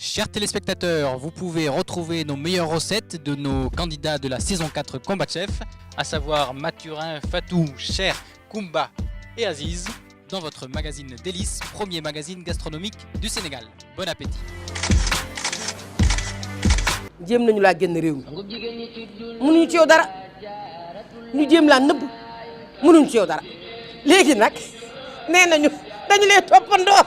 Chers téléspectateurs, vous pouvez retrouver nos meilleures recettes de nos candidats de la saison 4 Combat Chef, à savoir Mathurin, Fatou, Cher, Koumba et Aziz, dans votre magazine Délices, premier magazine gastronomique du Sénégal. Bon appétit. jéem nañu laa génn réew mi mënuñu ci yow dara ñu jéem laa nëbb mënuñu ci yow dara léegi nag nee nañu dañu lay toppandoo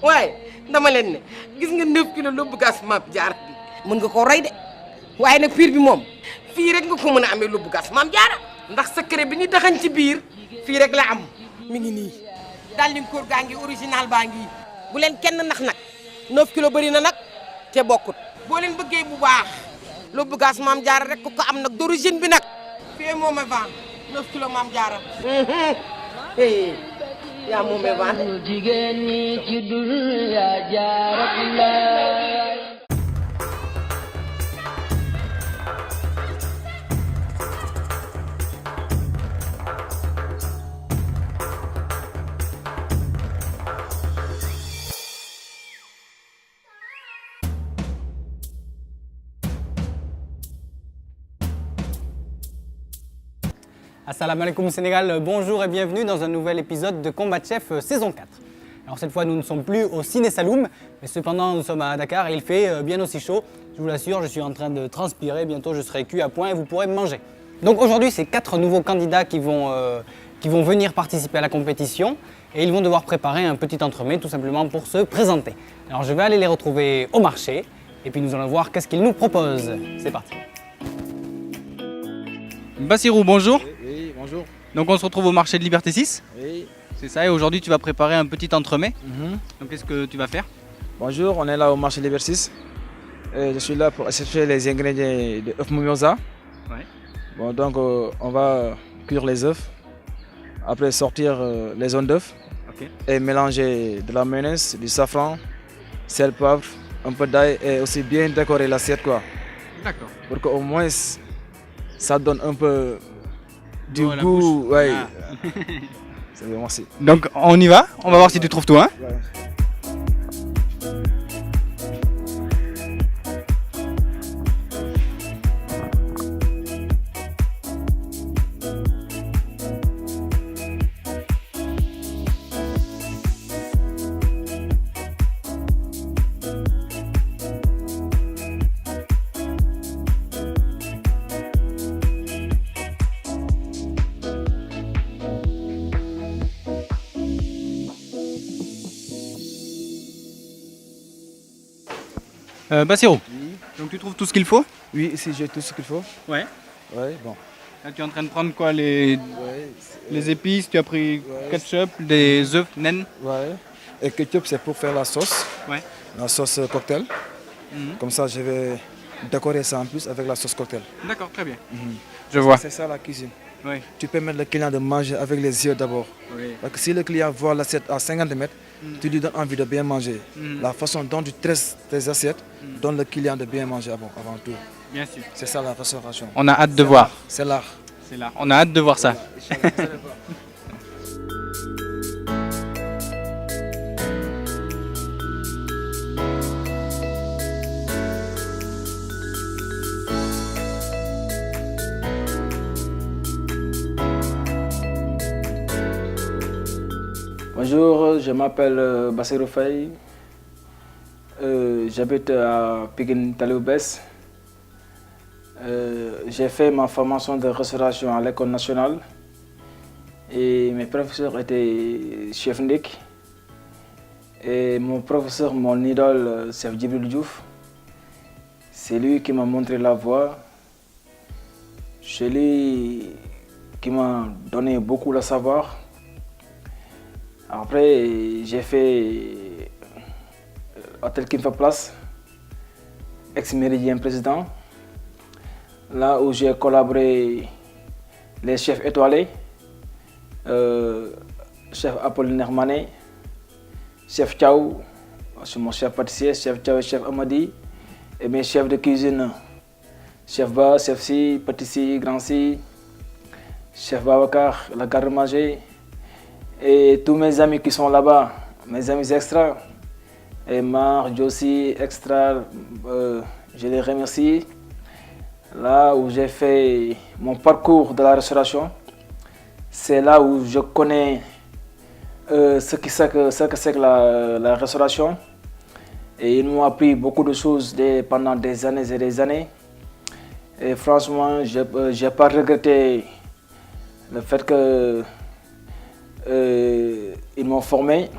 waaye dama leen ne gis nga 9 kilos lóbbu gas Mame Diarra bi mën nga koo rey de waaye nag piir bi moom fii rek nga ko mën a amee lóbbu gas Mame Diarra ndax secret bi ñu daxañ ci biir fii rek la am mi ngi nii daal di koor gaa ngi original baa ngi bu leen kenn nax nag 9 kilos bëri na nag te bokkut boo leen bëggee bu baax lóbbu gas Mame Diarra rek ku ko am nag d'origine bi nag fii moom a vent 9 kilos Mame Diarra yaa moom a vent jigéen ñi ci dul yaa Jaaratulaay. Assalamu alaikum Sénégal, bonjour et bienvenue dans un nouvel épisode de Combat Chef saison 4. Alors cette fois nous ne sommes plus au Ciné Saloum, mais cependant nous sommes à Dakar et il fait bien aussi chaud. Je vous l'assure, je suis en train de transpirer, bientôt je serai cuit à point et vous pourrez me manger. Donc aujourd'hui c'est 4 nouveaux candidats qui vont venir participer à la compétition et ils vont devoir préparer un petit entremets tout simplement pour se présenter. Alors je vais aller les retrouver au marché et puis nous allons voir qu'est-ce qu'ils nous proposent. C'est parti. Bassirou, bonjour. Oui, bonjour. Donc on se retrouve au marché de Liberté 6. Oui. C'est ça, et aujourd'hui tu vas préparer un petit entremets. Donc qu'est-ce que tu vas faire? Bonjour, on est là au marché Liberté 6. Je suis là pour chercher les ingrédients de œufs mimosa. Ouais. Bon, donc on va cuire les œufs, après sortir les zones d'œufs Ok. et mélanger de la mayonnaise, du safran, sel, poivre, un peu d'ail et aussi bien décorer l'assiette quoi. D'accord. Pour qu'au moins ça donne un peu du Dans la goût. bouche. Ouais. Ah. C'est bien, merci. Donc on y va, on va voir si tu trouves tout, hein. Ouais. Bassirou, donc tu trouves tout ce qu'il faut? Oui, ici j'ai tout ce qu'il faut. Ouais. Ouais, bon. Là tu es en train de prendre quoi, les Ouais, épices, tu as pris Ouais. ketchup, des œufs, nen. ouais. Et ketchup, c'est pour faire la sauce. Ouais. La sauce cocktail. Mhm. Comme ça, je vais décorer ça en plus avec la sauce cocktail. D'accord, très bien. Je vois. C'est ça la cuisine. Oui. Tu permets le client de manger avec les yeux d'abord. Oui. Parce que si le client voit l'assiette à 50 mètres, tu lui donnes envie de bien manger. Mhm. La façon dont tu tresses tes assiettes donne le client de bien manger avant tout. Bien sûr. C'est ça la restauration. On a hâte de voir. C'est l'art. C'est là. On a hâte de voir ça. Bonjour, je m'appelle Bassirou Faye. J'habite à Pikine Tali bu Bees. J'ai fait ma formation de restauration à l'école nationale et mes professeurs étaient chef Ndik. Et mon professeur, mon idole, c'est Djibril Diouf. C'est lui qui m'a montré la voie. C'est lui qui m'a donné beaucoup de savoir. Après, j'ai fait Hôtel Kimfa Place, ex-méridien président, là où j'ai collaboré les chefs étoilés, chef Apollinaire Mané, chef Thiaw, c'est mon chef pâtissier, chef Thiaw et chef Amadi, et mes chefs de cuisine, chef Ba, chef Si, pâtissier, grand Si, chef Babacar, la garde-manger, et tous mes amis qui sont là-bas, mes amis extra, et Mar, Josie, Extra, je les remercie. Là où j'ai fait mon parcours de la restauration, c'est là où je connais ce que c'est que la restauration. Et ils m'ont appris beaucoup de choses pendant des années et des années. Et franchement, je n'ai pas regretté le fait qu'ils m'ont formé.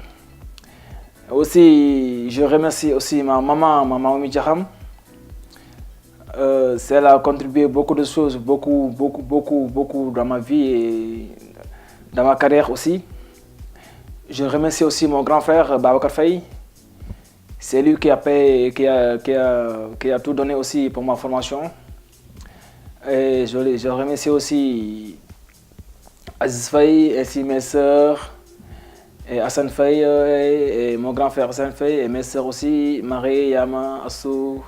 Aussi, je remercie aussi ma maman Oumi Diaham. Elle a contribué beaucoup de choses, beaucoup dans ma vie et dans ma carrière aussi. Je remercie aussi mon grand frère Babacar Faye. C'est lui qui a tout donné aussi pour ma formation. Et je remercie aussi Aziz Faye, ainsi mes sœurs, et Hassan Faye, et mon grand frère Hassan Faye, et mes sœurs aussi, Marie, Yama, Assou,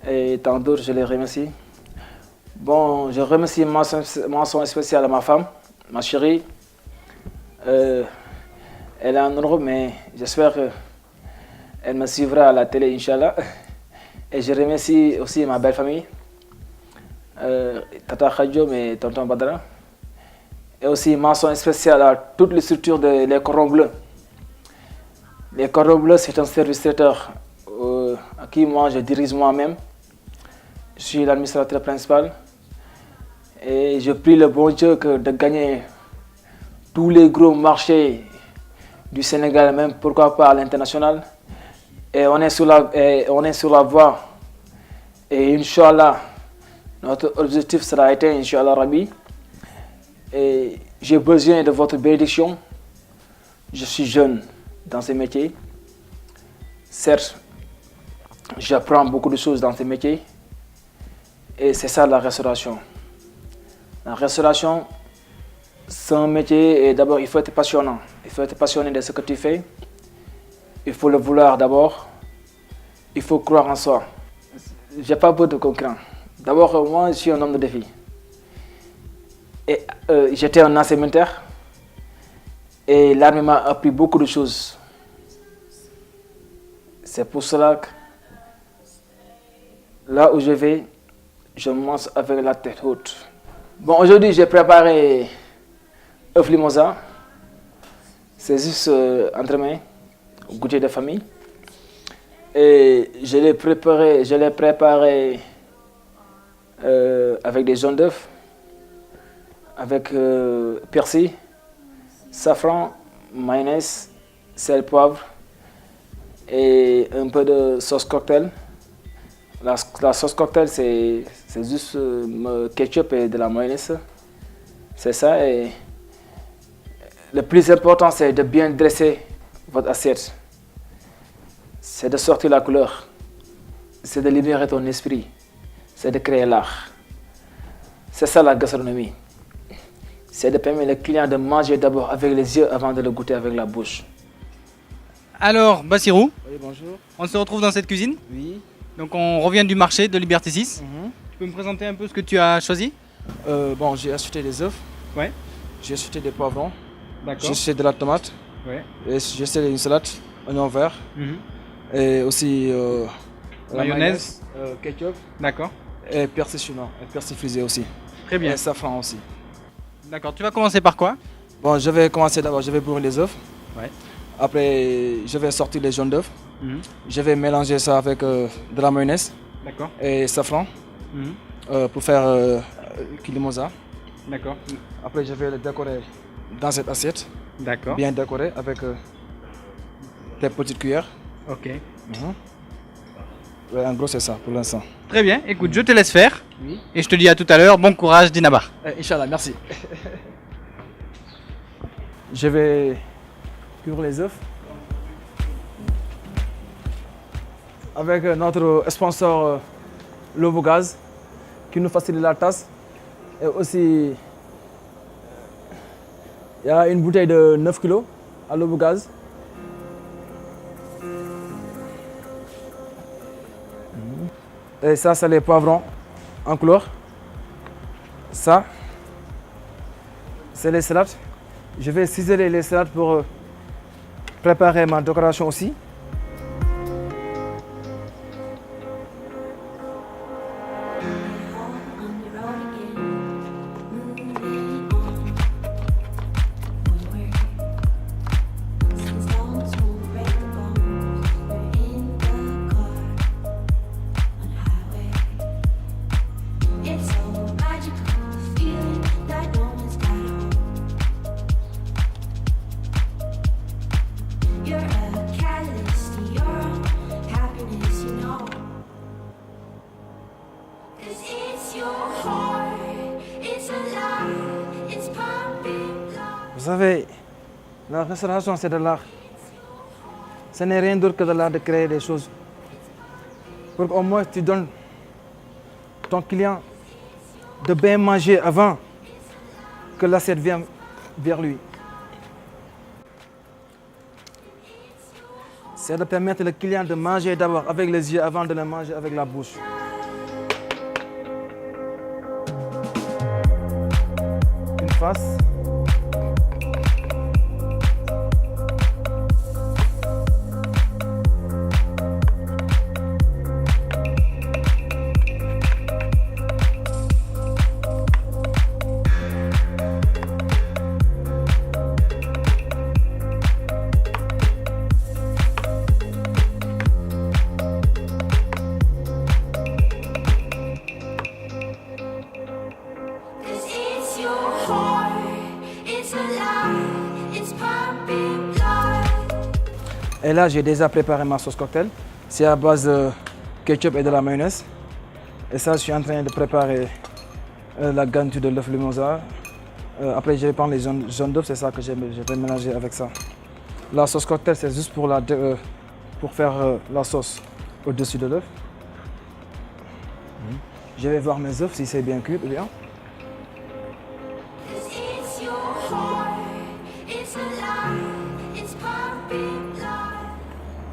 et tant d'autres, je les remercie. Bon, je remercie mention spéciale à ma femme, ma chérie. Elle est en Europe, mais j'espère qu'elle me suivra à la télé, Inch'Allah. Et je remercie aussi ma belle famille, Tata Khadjom et Tonton Badra. Et aussi mention spéciale à toutes les structures des Cordons Bleus. Les Cordons Bleus, c'est un service traiteur à qui moi je dirige moi-même. Je suis l'administrateur principal. Et je prie le bon Dieu de gagner tous les gros marchés du Sénégal, même pourquoi pas à l'international. Et on est sur la voie. Et Inch'Allah, notre objectif sera atteint, Inch'Allah Rabbi. Et j'ai besoin de votre bénédiction. Je suis jeune dans ce métier. Certes, j'apprends beaucoup de choses dans ce métier. Et c'est ça la restauration. La restauration, c'est un métier et d'abord il faut être passionnant. Il faut être passionné de ce que tu fais. Il faut le vouloir d'abord. Il faut croire en soi. J'ai pas peur de concurrents. D'abord, moi je suis un homme de défi. Et j'étais un ancien militaire et l'armée m'a appris beaucoup de choses. C'est pour cela que là où je vais, je mange avec la tête haute. Bon, aujourd'hui j'ai préparé œuf limosa. C'est juste entre mains, goûter de famille. Et je l'ai préparé avec des jaunes d'œufs, avec persil, safran, mayonnaise, sel, poivre et un peu de sauce cocktail. La sauce cocktail, c'est juste ketchup et de la mayonnaise. C'est ça. Et le plus important, c'est de bien dresser votre assiette. C'est de sortir la couleur. C'est de libérer ton esprit. C'est de créer l'art. C'est ça la gastronomie. C'est de permettre le client de manger d'abord avec les yeux avant de le goûter avec la bouche. Alors, Bassirou, Oui, bonjour. on se retrouve dans cette cuisine. Oui. Donc on revient du marché de Liberté 6. Tu peux me présenter un peu ce que tu as choisi? Bon, j'ai acheté des œufs. Ouais. J'ai acheté des poivrons. D'accord. J'ai acheté de la tomate. Ouais. Et j'ai acheté une salade, oignon vert. Et aussi la Mayonnaise. ketchup. D'accord. Et persil chinois. Et persil frisé aussi. Très bien. Et safran aussi. D'accord. Tu vas commencer par quoi? Bon, je vais commencer d'abord, je vais brûler les œufs. Ouais. Après, je vais sortir les jaunes d'œufs. Je vais mélanger ça avec de la mayonnaise D'accord. et safran pour faire limosa. D'accord. Après, je vais le décorer dans cette assiette, D'accord. bien décoré avec des petites cuillères. Ok. Ouais, en gros, c'est ça pour l'instant. Très bien. Écoute, je te laisse faire. Oui. Et je te dis à tout à l'heure. Bon courage, Dinabar. Inch'Allah, merci. Je vais cuire les œufs avec notre sponsor Lobogaz qui nous facilite la tasse. Et aussi, il y a une bouteille de 9 kg à Lobogaz. Et ça, c'est les poivrons en couleur. Ça, c'est les salades. Je vais ciseler les salades pour préparer ma décoration aussi. La restauration, c'est de l'art. Ce n'est rien d'autre que de l'art de créer des choses. Pour qu'au moins tu donnes ton client de bien manger avant que l'assiette vienne vers lui. C'est de permettre au client de manger d'abord avec les yeux avant de le manger avec la bouche. Une face. Et là, j'ai déjà préparé ma sauce cocktail. C'est à base de ketchup et de la mayonnaise. Et ça, je suis en train de préparer la garniture de l'œuf mimosa. Après, je vais prendre les jaunes d'œuf, c'est ça que je vais mélanger avec ça. La sauce cocktail, c'est juste pour faire la sauce au-dessus de l'œuf. Je vais voir mes œufs si c'est bien cuit ou bien.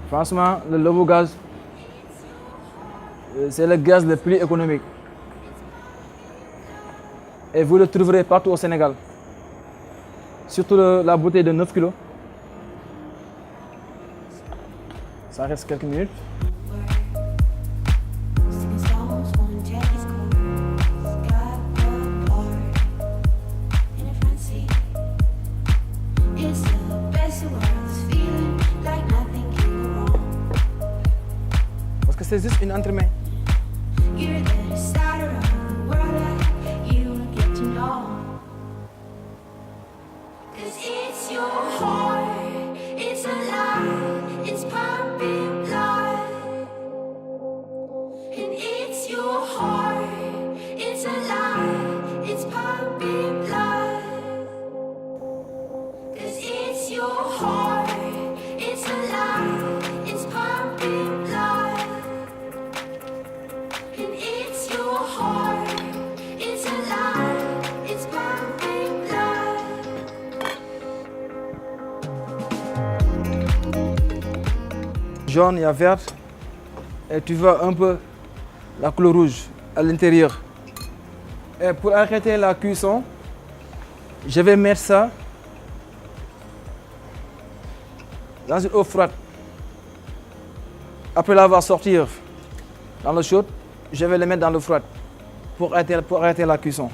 Franchement, le Lobo Gaz, c'est le gaz le plus économique. Et vous le trouverez partout au Sénégal. Surtout la bouteille de 9 kg. Ça reste quelques minutes. C'est juste une entremain. Jaune, il y a vert, et tu vois un peu la couleur rouge à l'intérieur. Et pour arrêter la cuisson, je vais mettre ça dans une eau froide. Après l'avoir sorti dans l'eau chaude, je vais le mettre dans l'eau froide pour arrêter la cuisson.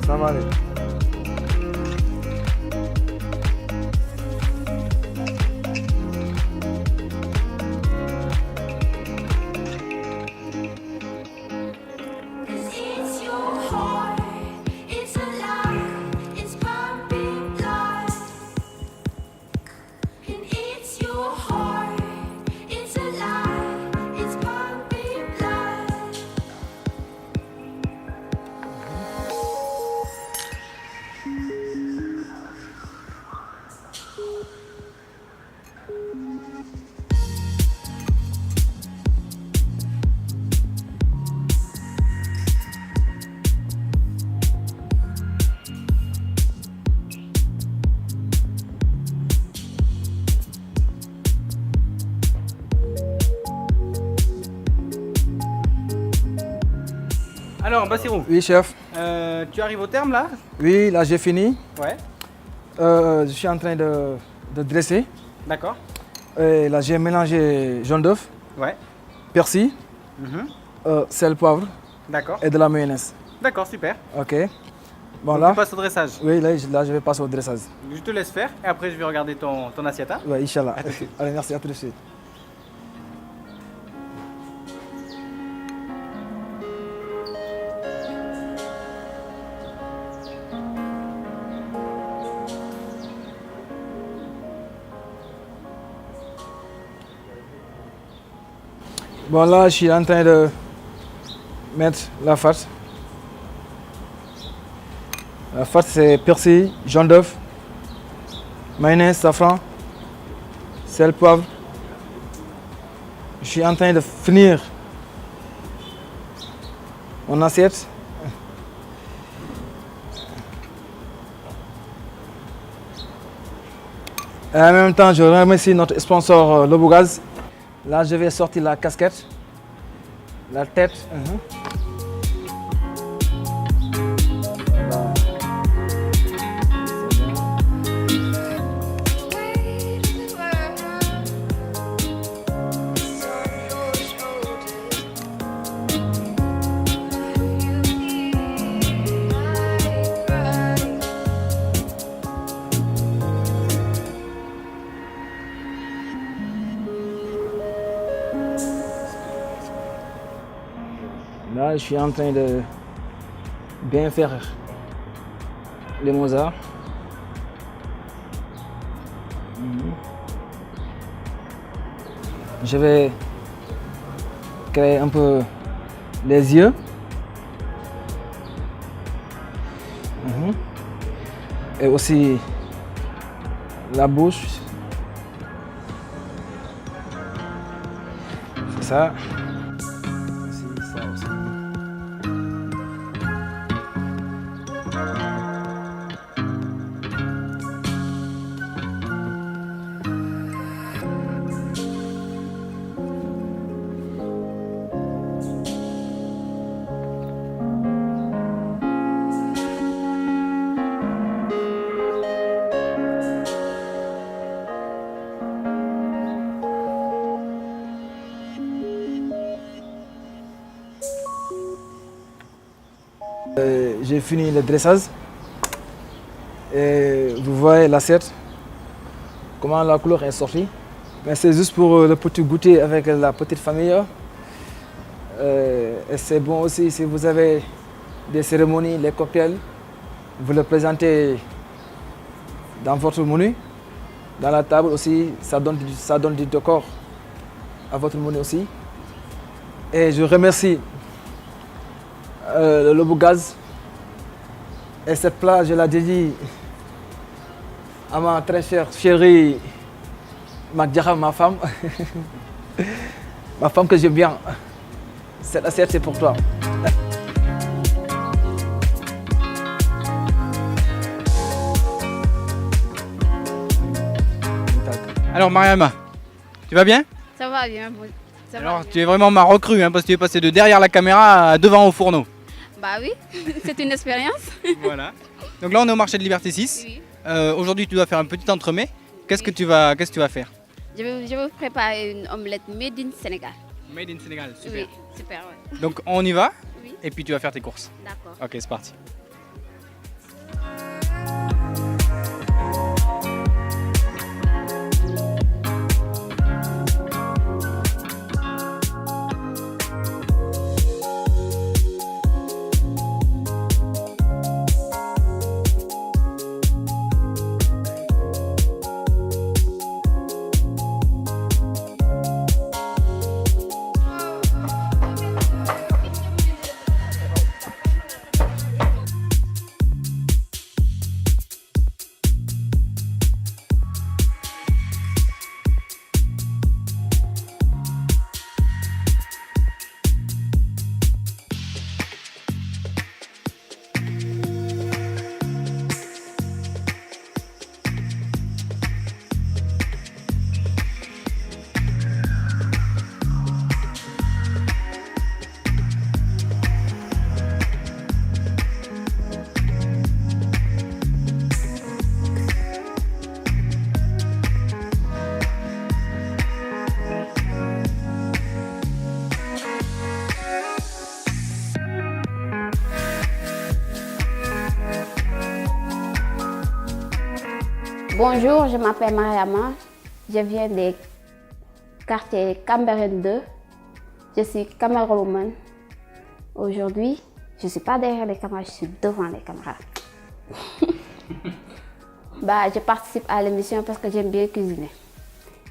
Ça va aller. Alors, Bassirou, Oui, chef. tu arrives au terme là? Oui, là j'ai fini. Ouais, Je suis en train de dresser. d'accord. Et là j'ai mélangé jaune d'œuf, Ouais, persil, sel, poivre d'accord. et de la mayonnaise. D'accord, super. Ok. Bon Donc, là, tu passes au dressage. oui, là je vais passer au dressage. Je te laisse faire et après je vais regarder ton assiette. Hein. Oui, Inch'Allah. Allez, merci, à tout de suite. Bon, là, je suis en train de mettre la farce. La farce, c'est persil, jaune d'œuf, mayonnaise, safran, sel, poivre. Je suis en train de finir mon assiette. Et en même temps, je remercie notre sponsor Lobogaz. Là, je vais sortir la casquette, la tête. Voilà. Là, je suis en train de bien faire les mozarts. Je vais créer un peu les yeux. Et aussi la bouche. C'est ça. Ça aussi. J'ai fini le dressage et vous voyez l'assiette, comment la couleur est sortie. Mais c'est juste pour le petit goûter avec la petite famille. Et c'est bon aussi si vous avez des cérémonies, les cocktails, vous le présentez dans votre menu. Dans la table aussi, ça donne du décor à votre menu aussi. Et je remercie le Lobogaz. Et cette plat, je la dédie à ma très chère chérie Magdiara, ma femme. Ma femme que j'aime bien. Cette assiette, c'est pour toi. Alors Mariama, tu vas bien? Ça va bien. Ça va Alors bien. tu es vraiment ma recrue, hein, parce que tu es passé de derrière la caméra à devant au fourneau. Bah oui, c'est une expérience. Voilà. Donc là on est au marché de Liberté 6. Oui. Aujourd'hui tu dois faire un petit entremets. Qu'est-ce que tu vas faire? Je vais vous préparer une omelette made in Sénégal. Made in Sénégal, super. Oui, super, ouais. Donc on y va Oui, et puis tu vas faire tes courses. d'accord. Ok, c'est parti. Bonjour, je m'appelle Mariama. Je viens des quartiers Cambérène 2. Je suis camérawoman. Aujourd'hui, je ne suis pas derrière les caméras, je suis devant les caméras. Je participe à l'émission parce que j'aime bien cuisiner.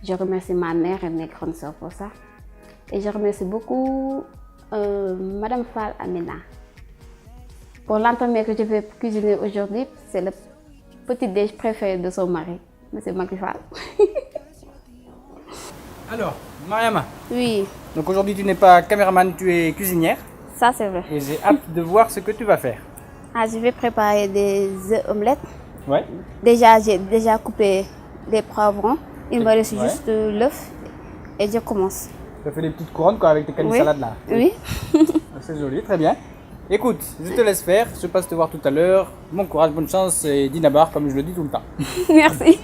Je remercie ma mère et mes grandes sœurs pour ça. Et je remercie beaucoup Madame Fall Amina. Pour l'entamé que je vais cuisiner aujourd'hui, c'est le petit déj préféré de son mari, Monsieur Macky Fall. Alors, Mariama, Oui, donc aujourd'hui tu n'es pas caméraman, tu es cuisinière ça c'est vrai. et j'ai hâte de voir ce que tu vas faire. Ah, je vais préparer des œufs omelettes. Ouais. Déjà, j'ai déjà coupé des poivrons. Il me reste Ouais. juste l'œuf et je commence. Tu as fait des petites couronnes quoi, avec tes canis Oui. salades là. Oui. C'est joli, très bien. Écoute, je te laisse faire, je passe te voir tout à l'heure. Bon courage, bonne chance et dinabar comme je le dis tout le temps. Merci.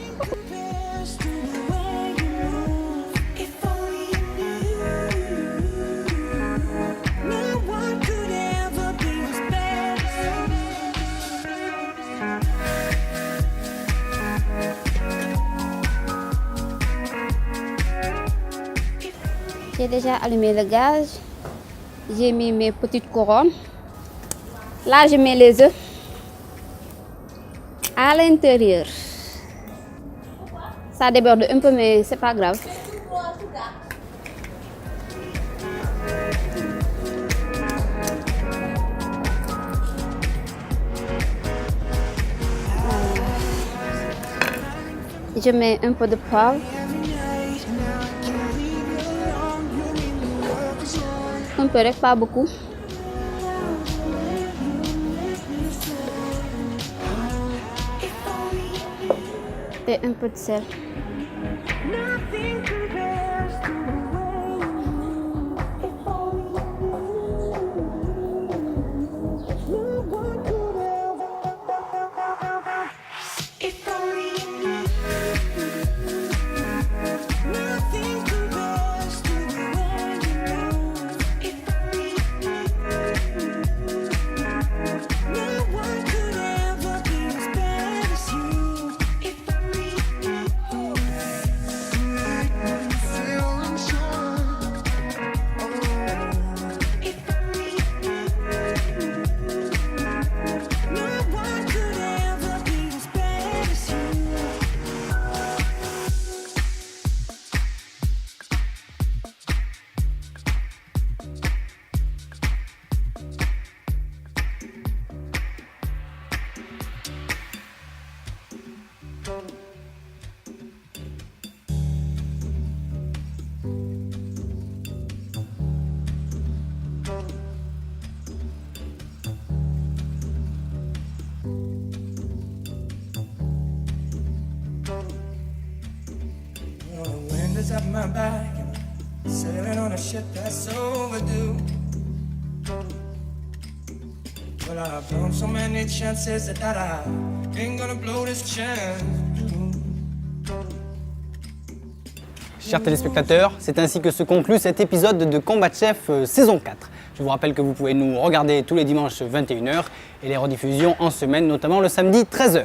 J'ai déjà allumé le gaz. J'ai mis mes petites couronnes. Là, je mets les œufs à l'intérieur. Ça déborde un peu, mais c'est pas grave. Je mets un peu de poivre. Un peu, pas beaucoup. Et un peu de sel. Windows up my back and sailing on a ship that's overdue. Well, I've blown so many chances that I ain't gonna blow this chance. Chers téléspectateurs, c'est ainsi que se conclut cet épisode de Combat Chef saison 4. Je vous rappelle que vous pouvez nous regarder tous les dimanches 21h et les rediffusions en semaine, notamment le samedi 13h.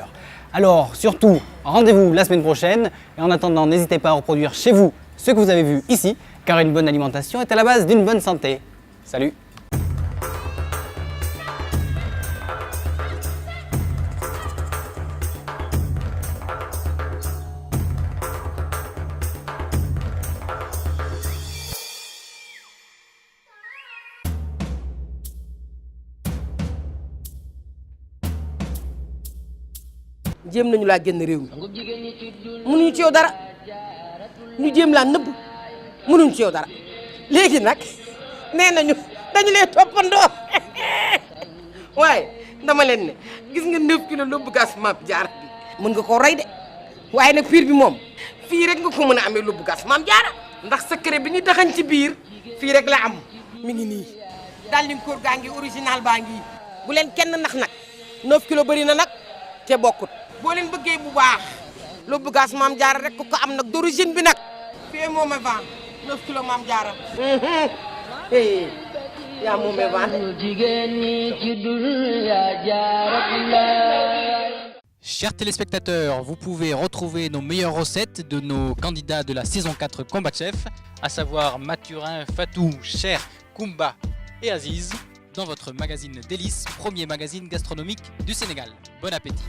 Alors surtout, rendez-vous la semaine prochaine et en attendant, n'hésitez pas à reproduire chez vous ce que vous avez vu ici, car une bonne alimentation est à la base d'une bonne santé. Salut! jéem nañu laa génn réew mi mënuñu ci yow dara ñu jéem laa nëbb mënuñu ci yow dara léegi nag nee nañu dañu lay toppandoo waaye dama leen ne gis nga 9 kilos lóbbu gas Mame Diarra bi mën nga koo rey de waaye nag piir bi moom fii rek nga ko mën a amee lóbbu gas Mame Diarra ndax secret bi ñu daxañ ci biir fii rek la am mi ngi nii daal di koor gaa ngi original baa ngi bu leen kenn nax nag 9 kilos bëri na nag te bokkut boo leen bëggee bu baax lóbbu gas Mame Diarra rek ku ko am nag d'origine bi nag fii moome vent 9 kilos Mame Diarra yaa moome vent jigéen ñi ci dul yaa Jaaratulaay. Chers téléspectateurs, vous pouvez retrouver nos meilleures recettes de nos candidats de la saison 4 Combat Chef, à savoir Mathurin, Fatou, Cher, Koumba et Aziz, dans votre magazine Délices, premier magazine gastronomique du Sénégal. Bon appétit!